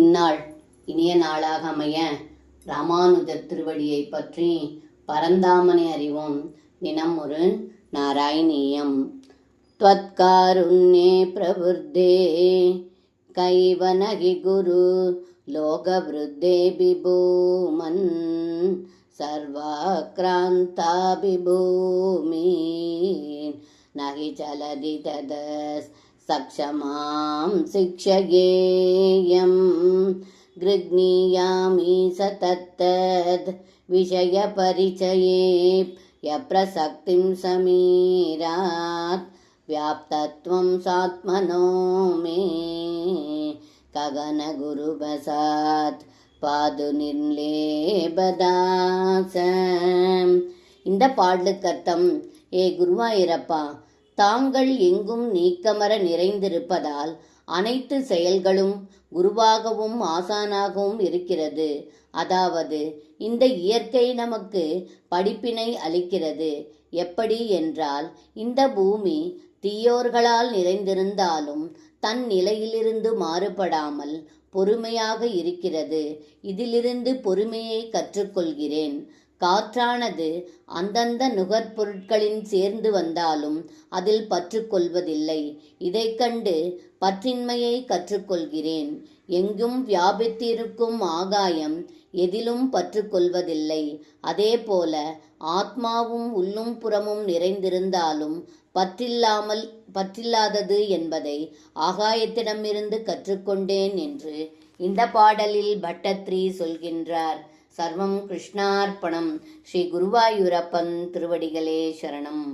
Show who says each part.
Speaker 1: இந்நாள் இனிய நாளாக அமைய ராமானுஜர் திருவடியை பற்றி பரந்தாமனை அறிவோம். தினம் ஒரு நாராயணீயம். त्वत्कारुण्ये प्रवृद्धे कैवनहि गुरु लोकवृद्धे बिभूमन् सर्वाक्रान्ताभिभूमि नहि चलति तदस् सक्षमां शिक्षयेयं गृह्णीयामि सतत्तद् विषयपरिचये यप्रसक्तिं समीरात् व्याप्तत्वं सात्मनो मे ககனகுருபசாத் பாது நிர்லேபதாசம். இந்த பாடலுக்கர்த்தம், ஏ குருவாயிரப்பா, தாங்கள் எங்கும் நீக்கமர நிறைந்திருப்பதால் அனைத்து செயல்களும் குருவாகவும் ஆசானாகவும் இருக்கிறது. அதாவது இந்த இயற்கை நமக்கு படிப்பினை அளிக்கிறது. எப்படி என்றால், இந்த பூமி தீயோர்களால் நிறைந்திருந்தாலும் தன் நிலையிலிருந்து மாறுபடாமல் பொறுமையாக இருக்கிறது. இதிலிருந்து பொறுமையை கற்றுக்கொள்கிறேன். காற்றானது அந்தந்த நுகர்பொருட்களின் சேர்ந்து வந்தாலும் அதில் பற்றுக்கொள்வதில்லை. இதை கண்டு பற்றின்மையை கற்றுக்கொள்கிறேன். எங்கும் வியாபித்திருக்கும் ஆகாயம் எதிலும் பற்றுக்கொள்வதில்லை. அதே போல ஆத்மாவும் உள்ளும் புறமும் நிறைந்திருந்தாலும் பற்றில்லாதது என்பதை ஆகாயத்திடமிருந்து கற்றுக்கொண்டேன் என்று இந்த பாடலில் பட்டத்ரி சொல்கின்றார். சர்வம் கிருஷ்ணார்ப்பணம். ஸ்ரீ குருவாயூரப்பன் திருவடிகளே சரணம்.